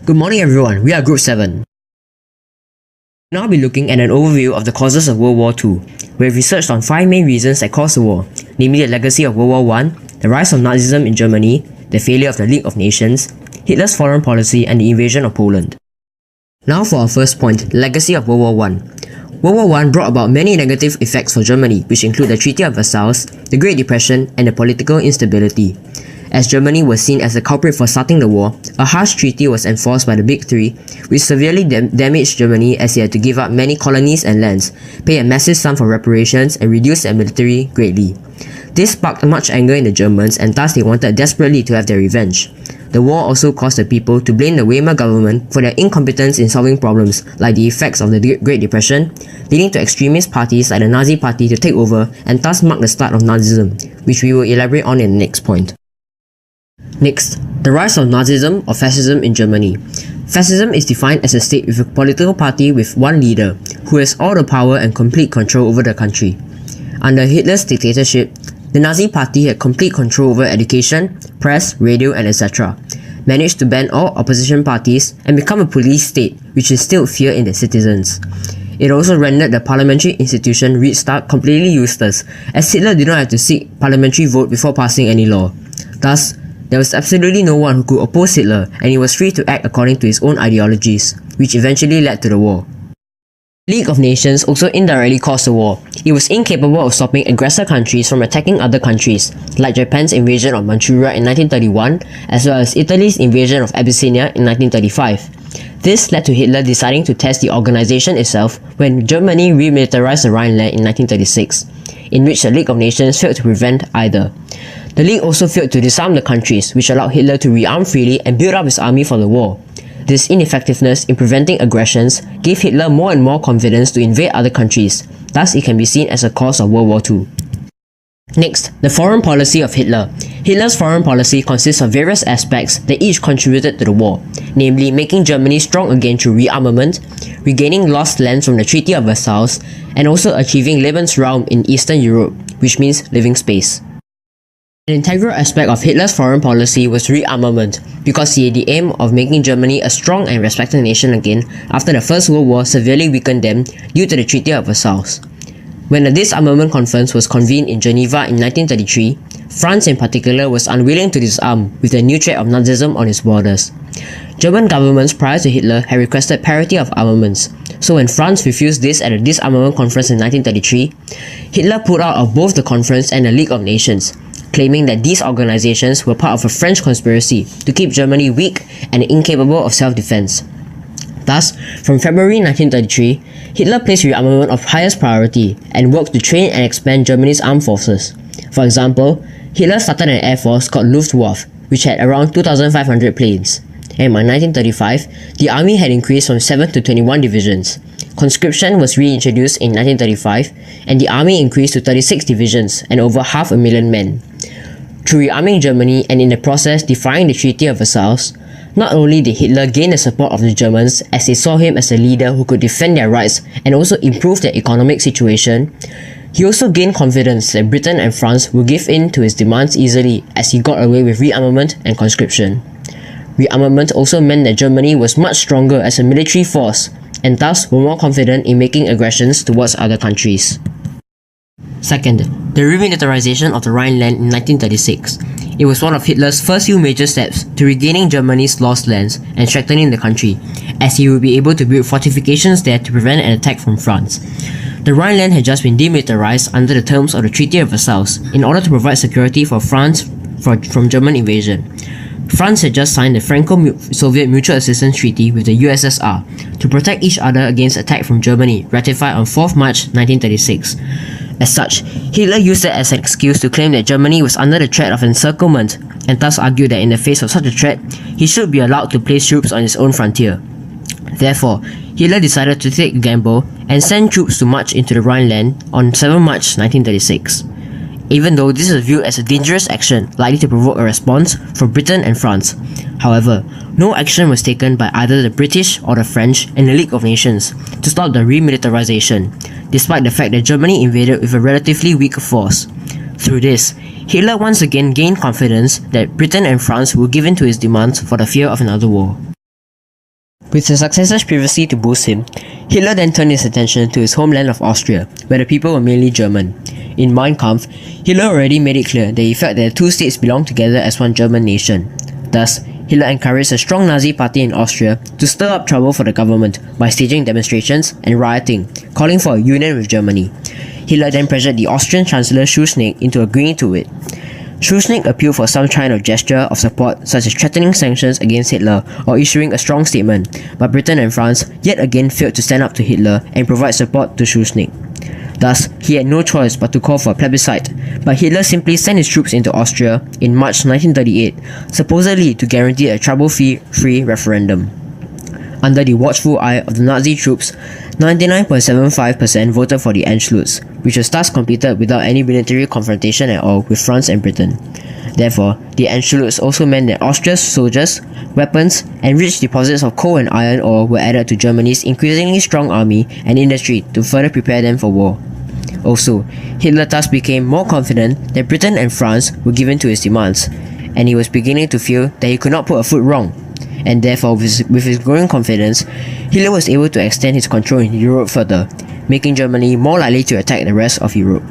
Good morning everyone, we are Group 7. We'll now be looking at an overview of the causes of World War II. We have researched on 5 main reasons that caused the war, namely the legacy of World War I, the rise of Nazism in Germany, the failure of the League of Nations, Hitler's foreign policy and the invasion of Poland. Now for our first point, the legacy of World War I. World War I brought about many negative effects for Germany, which include the Treaty of Versailles, the Great Depression, and the political instability. As Germany was seen as the culprit for starting the war, a harsh treaty was enforced by the Big Three, which severely damaged Germany as it had to give up many colonies and lands, pay a massive sum for reparations, and reduce their military greatly. This sparked much anger in the Germans, and thus they wanted desperately to have their revenge. The war also caused the people to blame the Weimar government for their incompetence in solving problems like the effects of the Great Depression, leading to extremist parties like the Nazi Party to take over and thus mark the start of Nazism, which we will elaborate on in the next point. Next, the rise of Nazism or fascism in Germany. Fascism is defined as a state with a political party with one leader who has all the power and complete control over the country. Under Hitler's dictatorship, the Nazi Party had complete control over education, press, radio, and etc., managed to ban all opposition parties and become a police state which instilled fear in the citizens. It also rendered the parliamentary institution Reichstag completely useless, as Hitler did not have to seek parliamentary vote before passing any law. Thus, there was absolutely no one who could oppose Hitler, and he was free to act according to his own ideologies, which eventually led to the war. The League of Nations also indirectly caused the war. It was incapable of stopping aggressor countries from attacking other countries, like Japan's invasion of Manchuria in 1931, as well as Italy's invasion of Abyssinia in 1935. This led to Hitler deciding to test the organization itself when Germany remilitarized the Rhineland in 1936, in which the League of Nations failed to prevent either. The League also failed to disarm the countries, which allowed Hitler to rearm freely and build up his army for the war. This ineffectiveness in preventing aggressions gave Hitler more and more confidence to invade other countries, thus it can be seen as a cause of World War II. Next, the foreign policy of Hitler. Hitler's foreign policy consists of various aspects that each contributed to the war, namely making Germany strong again through rearmament, regaining lost lands from the Treaty of Versailles, and also achieving Lebensraum in Eastern Europe, which means living space. An integral aspect of Hitler's foreign policy was rearmament, because he had the aim of making Germany a strong and respected nation again after the First World War severely weakened them due to the Treaty of Versailles. When the disarmament conference was convened in Geneva in 1933, France in particular was unwilling to disarm with the new threat of Nazism on its borders. German governments prior to Hitler had requested parity of armaments, so when France refused this at the disarmament conference in 1933, Hitler pulled out of both the conference and the League of Nations, claiming that these organizations were part of a French conspiracy to keep Germany weak and incapable of self-defense. Thus, from February 1933, Hitler placed rearmament of highest priority and worked to train and expand Germany's armed forces. For example, Hitler started an air force called Luftwaffe, which had around 2,500 planes. And by 1935, the army had increased from 7 to 21 divisions. Conscription was reintroduced in 1935, and the army increased to 36 divisions and over 500,000 men. Through rearming Germany and in the process defying the Treaty of Versailles, not only did Hitler gain the support of the Germans as they saw him as a leader who could defend their rights and also improve their economic situation, he also gained confidence that Britain and France would give in to his demands easily as he got away with rearmament and conscription. Rearmament also meant that Germany was much stronger as a military force and thus were more confident in making aggressions towards other countries. Second, the remilitarization of the Rhineland in 1936. It was one of Hitler's first few major steps to regaining Germany's lost lands and strengthening the country, as he would be able to build fortifications there to prevent an attack from France. The Rhineland had just been demilitarized under the terms of the Treaty of Versailles in order to provide security for France from German invasion. France had just signed the Franco-Soviet Mutual Assistance Treaty with the USSR to protect each other against attack from Germany, ratified on 4th March 1936. As such, Hitler used it as an excuse to claim that Germany was under the threat of encirclement, and thus argued that in the face of such a threat, he should be allowed to place troops on his own frontier. Therefore, Hitler decided to take a gamble and send troops to march into the Rhineland on 7 March 1936. Even though this is viewed as a dangerous action likely to provoke a response from Britain and France. However, no action was taken by either the British or the French and the League of Nations to stop the remilitarization, despite the fact that Germany invaded with a relatively weak force. Through this, Hitler once again gained confidence that Britain and France would give in to his demands for the fear of another war. With his successes previously to boost him, Hitler then turned his attention to his homeland of Austria, where the people were mainly German. In Mein Kampf, Hitler already made it clear that he felt that the two states belonged together as one German nation. Thus, Hitler encouraged a strong Nazi party in Austria to stir up trouble for the government by staging demonstrations and rioting, calling for a union with Germany. Hitler then pressured the Austrian Chancellor Schuschnigg into agreeing to it. Schuschnigg appealed for some kind of gesture of support, such as threatening sanctions against Hitler or issuing a strong statement, but Britain and France yet again failed to stand up to Hitler and provide support to Schuschnigg. Thus, he had no choice but to call for a plebiscite, but Hitler simply sent his troops into Austria in March 1938, supposedly to guarantee a trouble-free referendum. Under the watchful eye of the Nazi troops, 99.75% voted for the Anschluss, which was thus completed without any military confrontation at all with France and Britain. Therefore, the Anschluss also meant that Austria's soldiers, weapons, and rich deposits of coal and iron ore were added to Germany's increasingly strong army and industry to further prepare them for war. Also, Hitler thus became more confident that Britain and France were given to his demands, and he was beginning to feel that he could not put a foot wrong. And therefore, with his growing confidence, Hitler was able to extend his control in Europe further, making Germany more likely to attack the rest of Europe.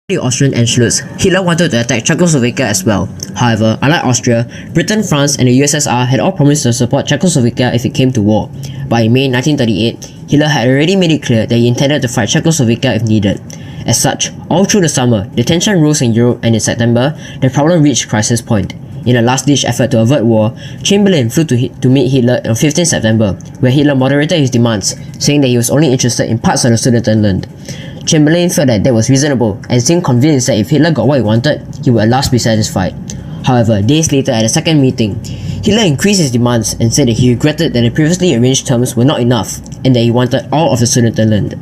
The Austrian Anschluss, Hitler wanted to attack Czechoslovakia as well. However, unlike Austria, Britain, France, and the USSR had all promised to support Czechoslovakia if it came to war. But in May 1938, Hitler had already made it clear that he intended to fight Czechoslovakia if needed. As such, all through the summer, the tension rose in Europe, and in September, the problem reached crisis point. In a last-ditch effort to avert war, Chamberlain flew to meet Hitler on 15 September, where Hitler moderated his demands, saying that he was only interested in parts of the Sudetenland. Chamberlain felt that was reasonable and seemed convinced that if Hitler got what he wanted, he would at last be satisfied. However, days later at a second meeting, Hitler increased his demands and said that he regretted that the previously arranged terms were not enough and that he wanted all of the Sudetenland.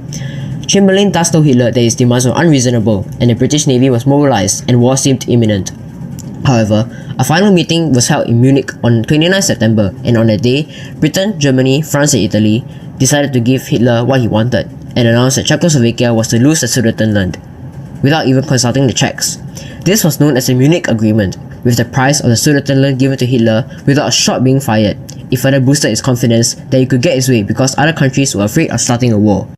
Chamberlain thus told Hitler that his demands were unreasonable and the British Navy was mobilized and war seemed imminent. However, a final meeting was held in Munich on 29 September, and on that day, Britain, Germany, France and Italy decided to give Hitler what he wanted and announced that Czechoslovakia was to lose the Sudetenland, without even consulting the Czechs. This was known as the Munich Agreement, with the price of the Sudetenland given to Hitler without a shot being fired. It further boosted his confidence that he could get his way because other countries were afraid of starting a war.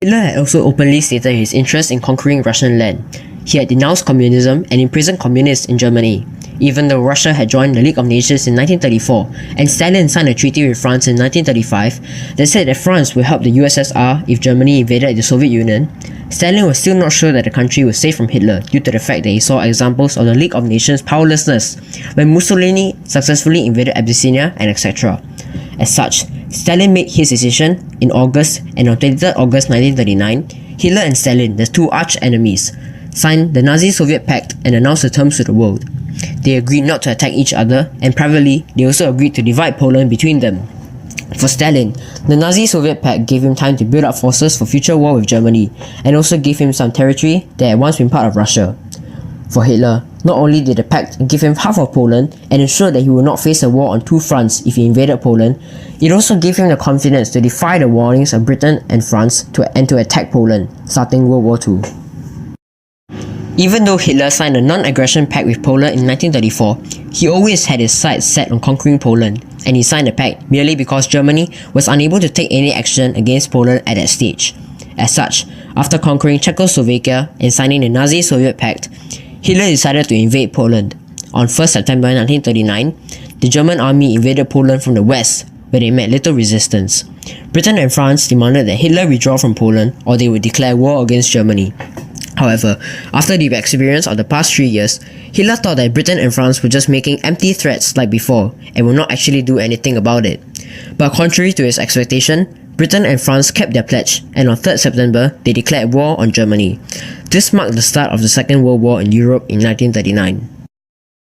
Hitler had also openly stated his interest in conquering Russian land. He had denounced communism and imprisoned communists in Germany, even though Russia had joined the League of Nations in 1934 and Stalin signed a treaty with France in 1935 that said that France would help the USSR if Germany invaded the Soviet Union. Stalin was still not sure that the country was safe from Hitler due to the fact that he saw examples of the League of Nations' powerlessness when Mussolini successfully invaded Abyssinia and etc. As such, Stalin made his decision in August, and on 23rd August 1939, Hitler and Stalin, the two arch-enemies, signed the Nazi-Soviet Pact and announced the terms to the world. They agreed not to attack each other, and privately, they also agreed to divide Poland between them. For Stalin, the Nazi-Soviet Pact gave him time to build up forces for future war with Germany, and also gave him some territory that had once been part of Russia. For Hitler, not only did the pact give him half of Poland and ensure that he would not face a war on two fronts if he invaded Poland, it also gave him the confidence to defy the warnings of Britain and France and to attack Poland, starting World War II. Even though Hitler signed a non-aggression pact with Poland in 1934, he always had his sights set on conquering Poland, and he signed the pact merely because Germany was unable to take any action against Poland at that stage. As such, after conquering Czechoslovakia and signing the Nazi-Soviet Pact, Hitler decided to invade Poland. On 1st September 1939, the German army invaded Poland from the west, where they met little resistance. Britain and France demanded that Hitler withdraw from Poland or they would declare war against Germany. However, after the experience of the past 3 years, Hitler thought that Britain and France were just making empty threats like before and would not actually do anything about it. But contrary to his expectation, Britain and France kept their pledge, and on 3rd September, they declared war on Germany. This marked the start of the Second World War in Europe in 1939.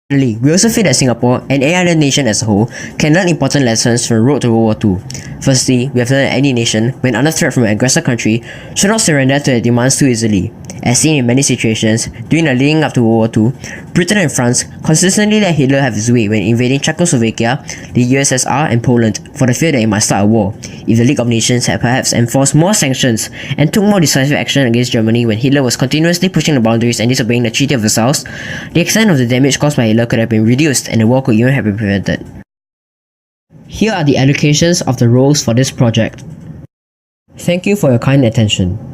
Finally, we also feel that Singapore, and any other nation as a whole, can learn important lessons from the road to World War II. Firstly, we have learned that any nation, when under threat from an aggressor country, should not surrender to their demands too easily. As seen in many situations, during the leading up to World War II, Britain and France consistently let Hitler have his way when invading Czechoslovakia, the USSR and Poland for the fear that it might start a war. If the League of Nations had perhaps enforced more sanctions and took more decisive action against Germany when Hitler was continuously pushing the boundaries and disobeying the Treaty of Versailles, the extent of the damage caused by Hitler could have been reduced and the war could even have been prevented. Here are the allocations of the roles for this project. Thank you for your kind attention.